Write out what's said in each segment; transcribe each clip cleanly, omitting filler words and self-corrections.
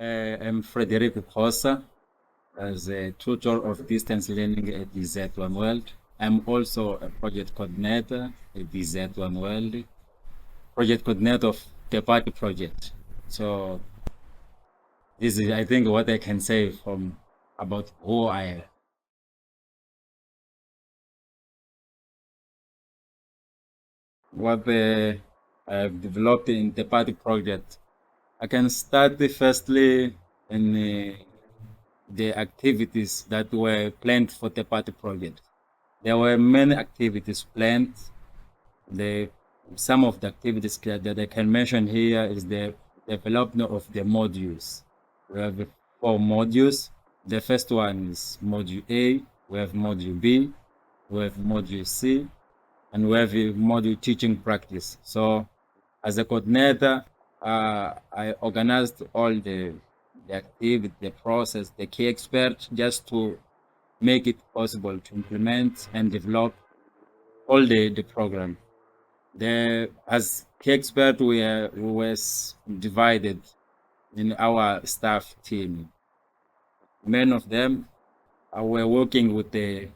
I'm Frederico Cossa as a tutor of distance learning at the Z1 World. I'm also a project coordinator at the Z1 World, project coordinator of TEPATE Project. So this is, I think, what I can say from about who I am. What I've developed in TEPATE Project. I can start firstly in the activities that were planned for TEPATE Project. There were many activities planned. Some of the activities that I can mention here is the development of the modules. We have 4 modules. The first one is module A, we have module B, we have module C, and we have a module teaching practice. So as a coordinator, I organized all the activity, the process, the key experts, just to make it possible to implement and develop all the program. As key expert, we was divided in our staff team. Many of them were working with the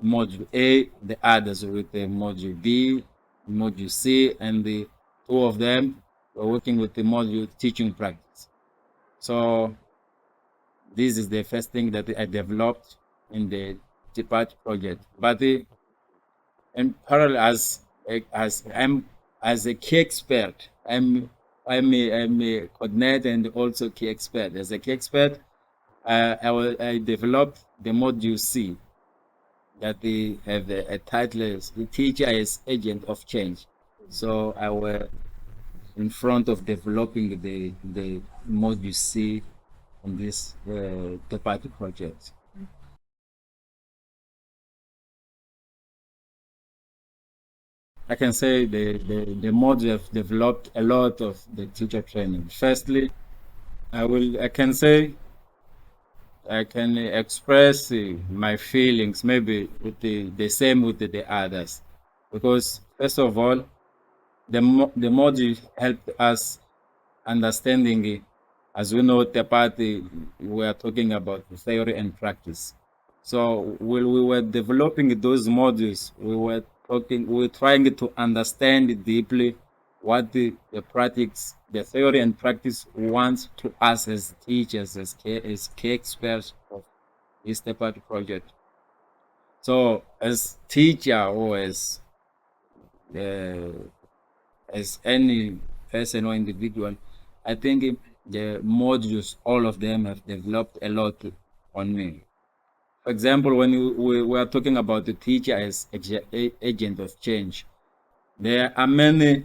module A, the others with the module B, module C, and the 2 of them were working with the module teaching practice. So this is the first thing that I developed in the TEPATE project. But in parallel, as a key expert, I'm a coordinator and also key expert. As a key expert, I developed the module C that they have a title as the teacher as agent of change. So I was in front of developing the module C on this TEPATE project. I can say the module have developed a lot of the teacher training. Firstly, I can say I can express my feelings maybe with the same with the others, because first of all, the module helped us understanding, as we know, TEPATE, we are talking about theory and practice. So while we were developing those modules, we were trying to understand deeply what the practice, the theory and practice wants to us as teachers, as key experts of this TEPATE project. So as teacher or uh, as any person or individual, I think the modules, all of them have developed a lot on me. For example, when we are talking about the teacher as agent of change, there are many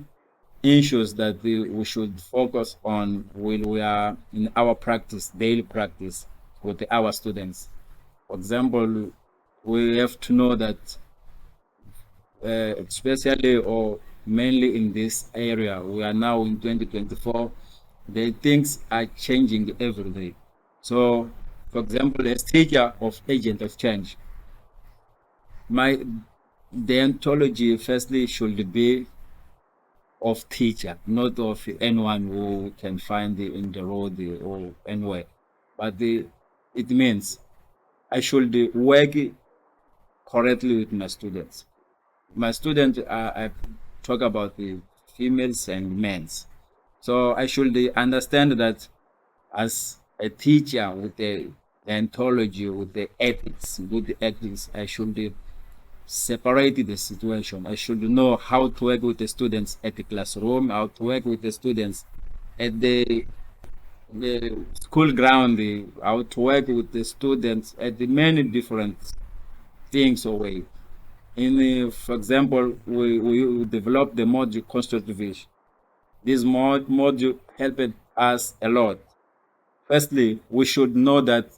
issues that we should focus on when we are in our practice, daily practice with our students. For example, we have to know that especially or mainly in this area, we are now in 2024, the things are changing every day. So, for example, as teacher of agent of change, the ontology firstly should be of teacher, not of anyone who can find it in the road or anywhere. But it means I should work correctly with my students. My students, I talk about the females and men's. So I should understand that as a teacher with the ontology, with the ethics, good ethics, I should separate the situation. I should know how to work with the students at the classroom, how to work with the students at the school ground, how to work with the students at the many different things away. For example, we developed the module constructive vision. This module helped us a lot. Firstly, we should know that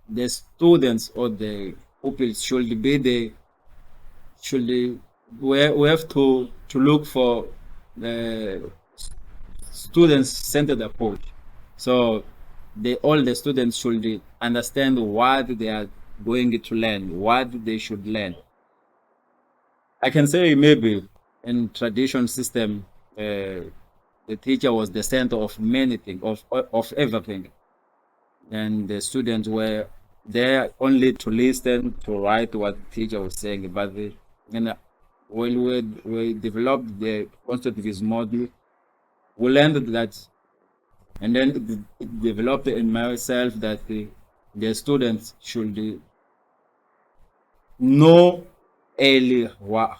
the students or the pupils we have to look for the student-centered approach. So all the students should understand what they are going to learn, what they should learn. I can say maybe in tradition system, the teacher was the center of many things, of everything, and the students were there only to listen, to write what the teacher was saying. But and when we developed the constructivist model, we learned that, and then it developed in myself that the students should know early what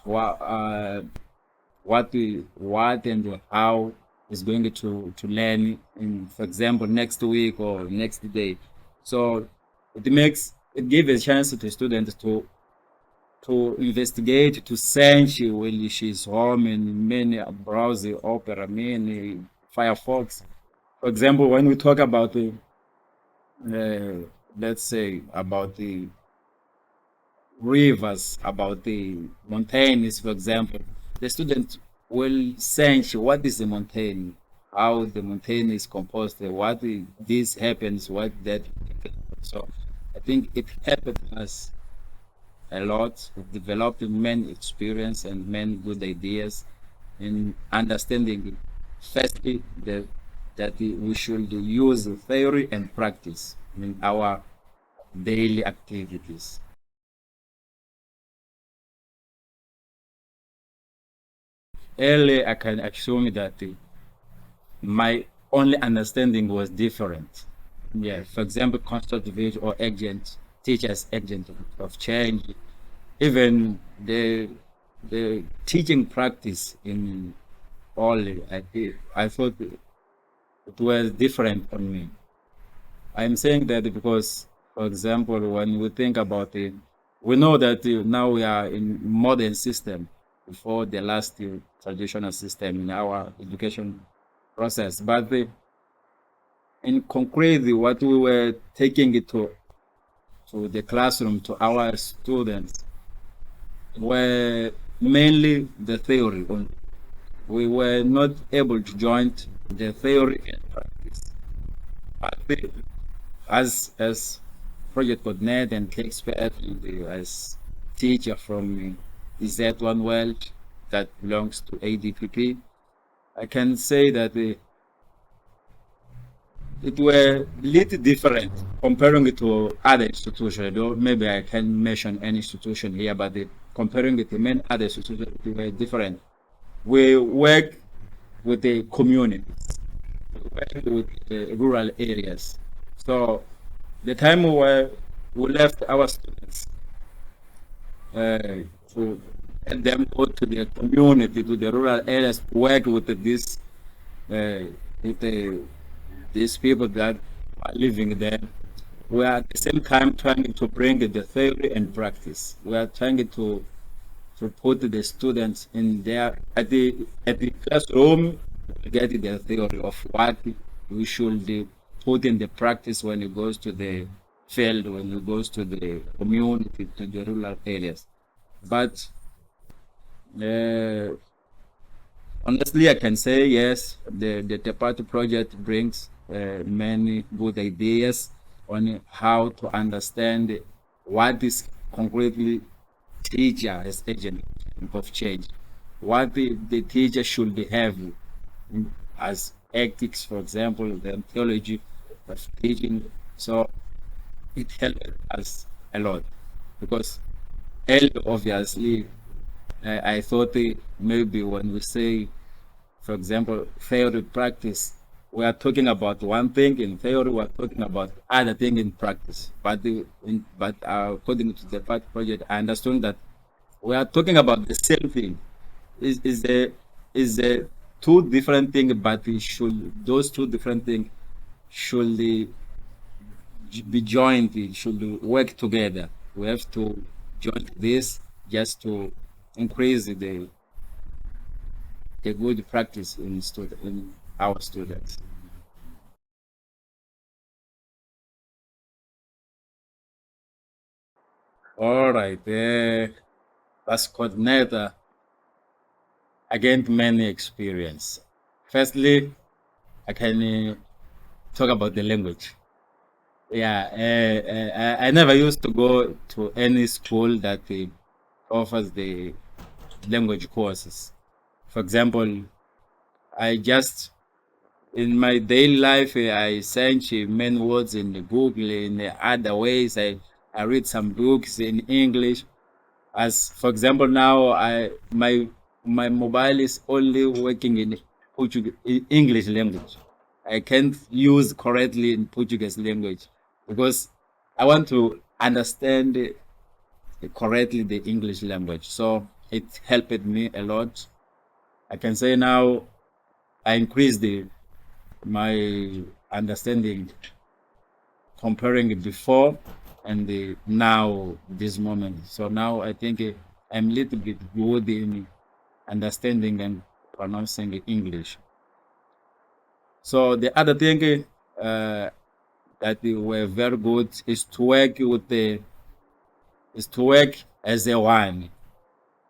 and how is going to learn in, for example, next week or next day. So it gives a chance to the students to investigate, to search when she's home in many browser, Opera, many Firefox. For example, when we talk about the let's say about the rivers, about the mountains, for example, the student will search what is the mountain, how the mountain is composed, this happens, what that. So I think it helped us a lot. It developed many experience and many good ideas in understanding firstly that we should use theory and practice in our daily activities. Early, I can assume that my only understanding was different. Yeah, for example, constructive or agent, teachers agent of change, even the teaching practice in all I thought it was different on me. I'm saying that because, for example, when we think about it, we know that now we are in modern system before the last traditional system in our education process. But in concrete, what we were taking it to the classroom, to our students, were mainly the theory. We were not able to join the theory and practice. But as project coordinator and expert, and as teacher from Z1 World that belongs to ADPP, I can say that it were little different comparing it to other institutions. Though maybe I can't mention any institution here, but comparing it to many other institutions, it were different. We work with the communities, we work with the rural areas. So the time we left our students to let them go to the community, to the rural areas, work with with these people that are living there. We are at the same time trying to bring the theory and practice. We are trying to put the students in there at the classroom, get the theory of what we should put in the practice when it goes to the field, when it goes to the community, to the rural areas. But uh, honestly, I can say yes, the TEPATE project brings many good ideas on how to understand what is concretely teacher as agent of change, what the teacher should have as ethics, for example, the theology of teaching. So it helped us a lot because obviously I thought maybe when we say, for example, theory practice, we are talking about one thing in theory, we are talking about other thing in practice. But according to the PAT project, I understood that we are talking about the same thing. Is a two different things, but we should those two different things should be joined. It should work together. We have to join this just to increase the good practice in our students. All right, as coordinator, I gained many experience. Firstly, I can talk about the language. Yeah, I never used to go to any school that offers the language courses. For example, I just in my daily life, I search many words in the Google. In other ways, I read some books in English. As for example, now my mobile is only working in Portuguese, English language. I can't use correctly in Portuguese language because I want to understand correctly the English language. So it helped me a lot. I can say now I increased my understanding comparing it before and now this moment. So now I think I'm a little bit good in understanding and pronouncing English. So the other thing that we were very good is to work as a one.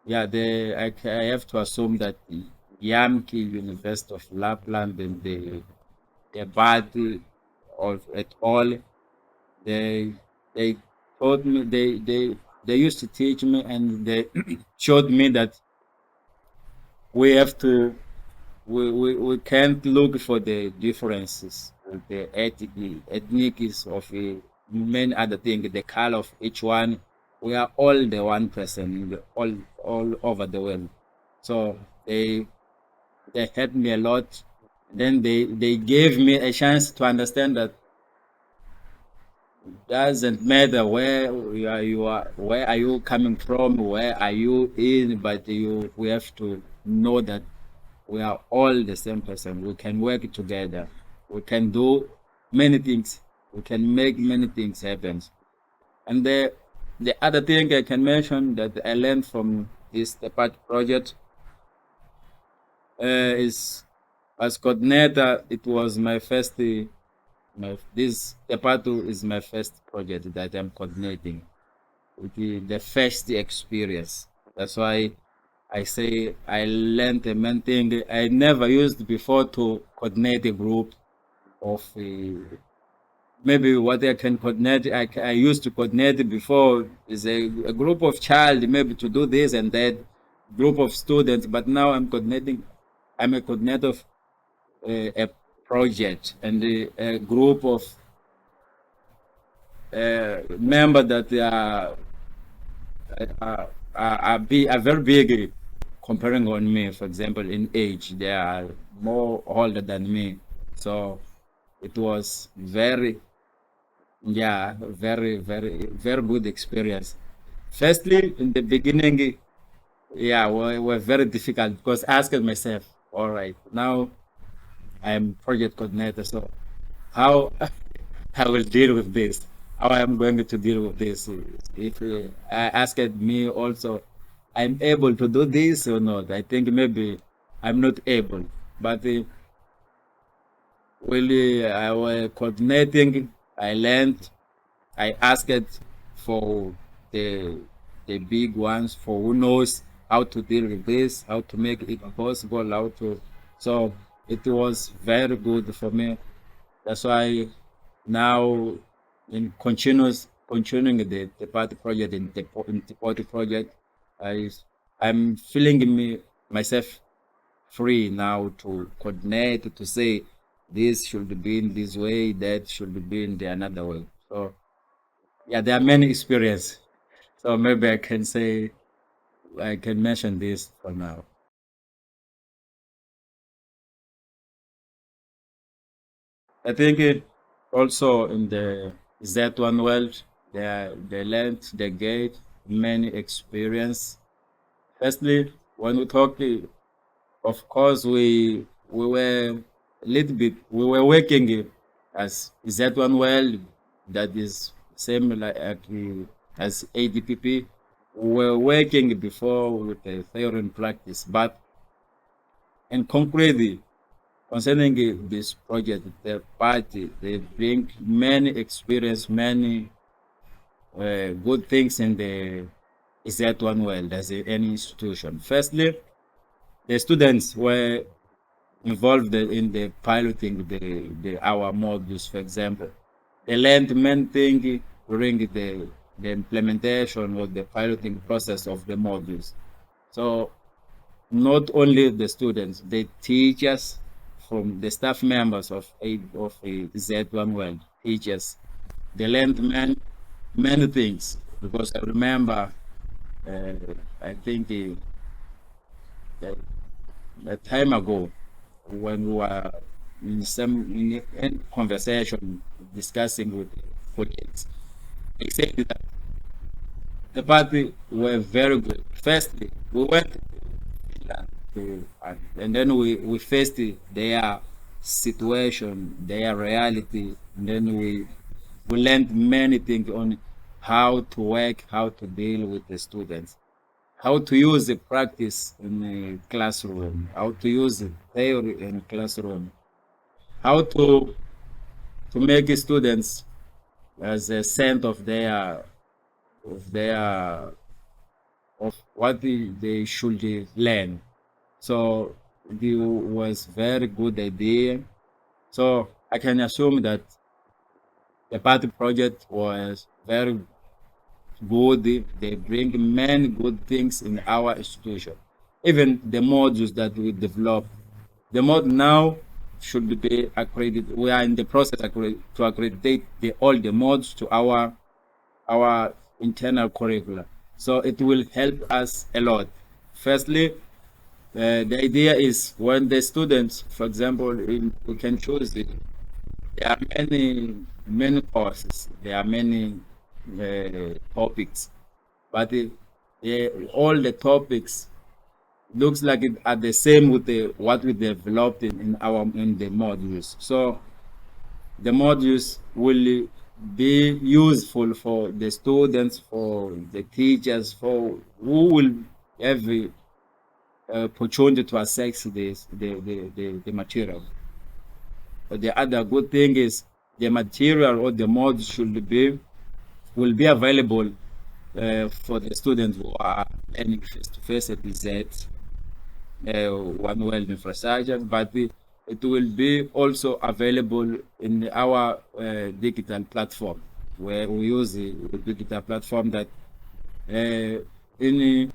Yeah, I have to assume that the Jamk University of Lapland and the body of at all they they taught me they used to teach me and they showed me that we have to we can't look for the differences with the ethnics of many other things, the color of each one. We are all the one person all over the world. So they helped me a lot. Then they gave me a chance to understand that doesn't matter where where are you coming from, where are you in, but we have to know that we are all the same person. We can work together. We can do many things. We can make many things happen. And the other thing I can mention that I learned from this TEPATE project is as coordinator. It was my first. This TEPATE is my first project that I'm coordinating. It is the first experience. That's why I say I learned a main thing I never used before to coordinate a group of maybe what I can coordinate. I used to coordinate before is a group of child maybe to do this and that group of students, but now I'm coordinating. I'm a coordinator of a project and a group of members that are very big comparing on me. For example, in age, they are more older than me. So it was very, yeah, very good experience. Firstly, in the beginning, yeah, were very difficult because I asked myself, all right, now I'm project coordinator, so how I will deal with this. How I'm going to deal with this. If I asked me also, I'm able to do this or not. I think maybe I'm not able. But really, I was coordinating. I learned. I asked for the the big ones for who knows how to deal with this, how to make it possible, how to. So it was very good for me. That's why now in continuing the party project in the party project, I I'm feeling myself free now to coordinate to say this should be in this way, that should be in the another way. So yeah, there are many experience. So maybe I can say I can mention this for now. I think also in the Z1 world, they learned, they get many experience. Firstly, when we talk, of course, we were a little bit, we were working as Z1 world, that is same like as ADPP. We were working before with the theory and practice, but in concrete, concerning this project, the party, they bring many experience, many good things in the Z1 world as any institution. Firstly, the students were involved in the piloting our modules, for example. They learned many things during the implementation or the piloting process of the modules. So not only the students, the teachers from the staff members of Z1 World, teachers. They learned many things, because I remember, I think a time ago, when we were in conversation discussing with colleagues, they said that the party were very good. Firstly, we went to Finland and then we faced their situation, their reality, and then we learned many things on how to work, how to deal with the students, how to use the practice in the classroom, how to use the theory in the classroom, how to make the students as a sense of their of what they should learn. So it was very good idea. So I can assume that the party project was very good. They bring many good things in our institution. Even the modules that we develop, the mod now should be accredited. We are in the process to accredit all the mods to our internal curricula. So it will help us a lot. Firstly, the idea is when the students, for example, we can choose it. There are many courses. There are many topics, but all the topics looks like it are the same with what we developed in the modules. So the modules will be useful for the students, for the teachers, for who will have the opportunity to access the material. But the other good thing is the material or the modules will be available for the students who are learning face-to-face at the One World infrastructure, but it will be also available in our digital platform, where we use the digital platform that in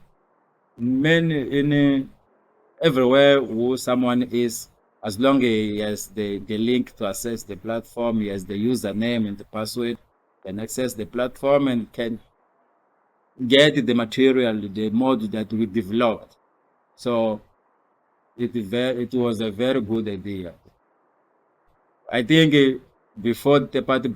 everywhere who someone is, as long as he has the link to access the platform, he has the username and the password, can access the platform and can get the material, the module that we developed. So it was a very good idea. I think before the TEPATE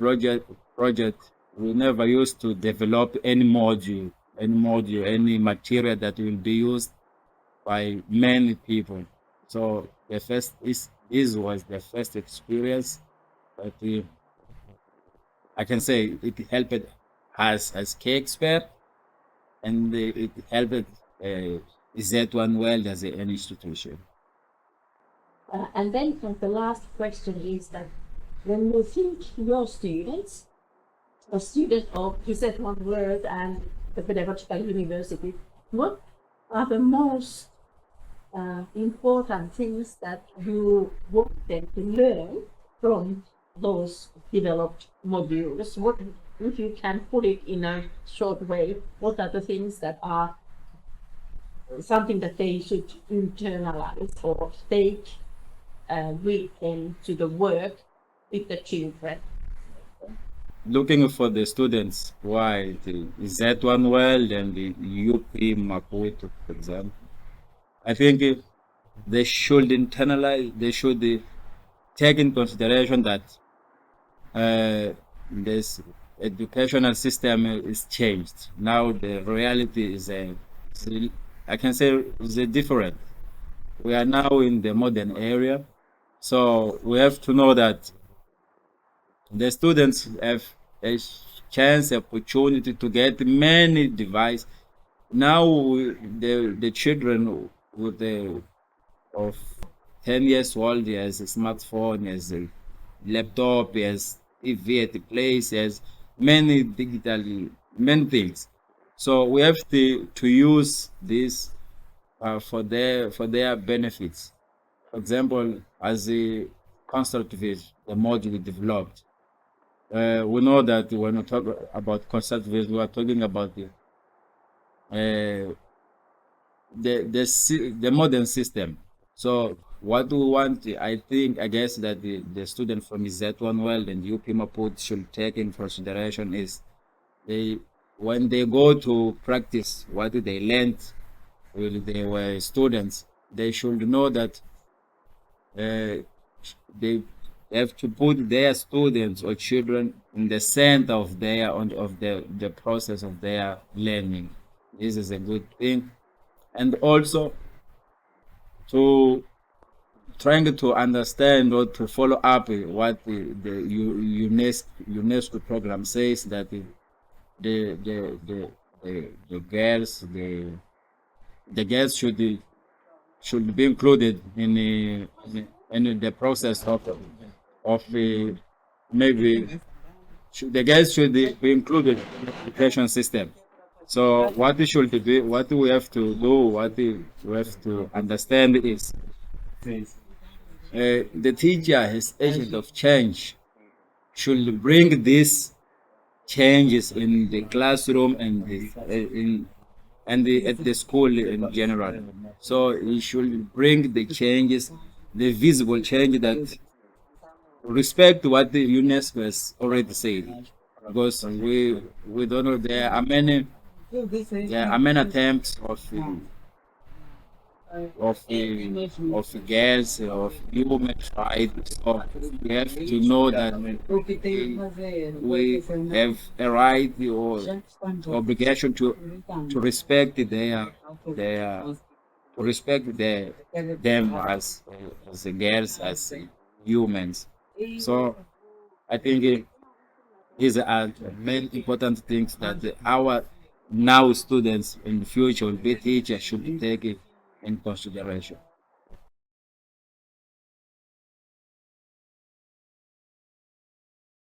project, we never used to develop any module, any material that will be used by many people. So the first this was the first experience that I can say it helped us as K expert, and it helped Z1 World as an institution. And then the last question is that when you think your students, a student of Z1 World and the Pedagogical University, what are the most important things that you want them to learn from those developed modules? What, if you can put it in a short way, what are the things that are something that they should internalize or take with them to the work with the children? Looking for the students, why the Z1 World and the UP Maputo, for example, I think they should internalize, they should take in consideration that this educational system is changed. Now the reality is I can say is different. We are now in the modern era, so we have to know that the students have a chance, opportunity to get many devices. Now the children with the of 10 years old has a smartphone, has a laptop, has TV at the place, has many many things. So we have to use this for their benefits. For example, as the constructivist, the module we developed, we know that when we talk about constructivism, we are talking about the modern system. So what we want, I guess that the student from Z1 World and UP Maputo should take in consideration is when they go to practice what they learned when they were students, they should know that they have to put their students or children in the center of the process of their learning. This is a good thing. And also to trying to understand or to follow up what the UNESCO program says, that the girls should be included in the process of maybe the girls should be included in the education system. So what we have to do, what we have to understand is the teacher as agent of change should bring these changes in the classroom and at the school in general. So he should bring the changes, the visible change that respect what the UNESCO has already said. Because we don't know, there are many attempts of girls, of human rights. So we have to know that we have a right or obligation to respect them as girls, as humans. So I think these are main important things that our now students in the future will be teachers should take it in consideration.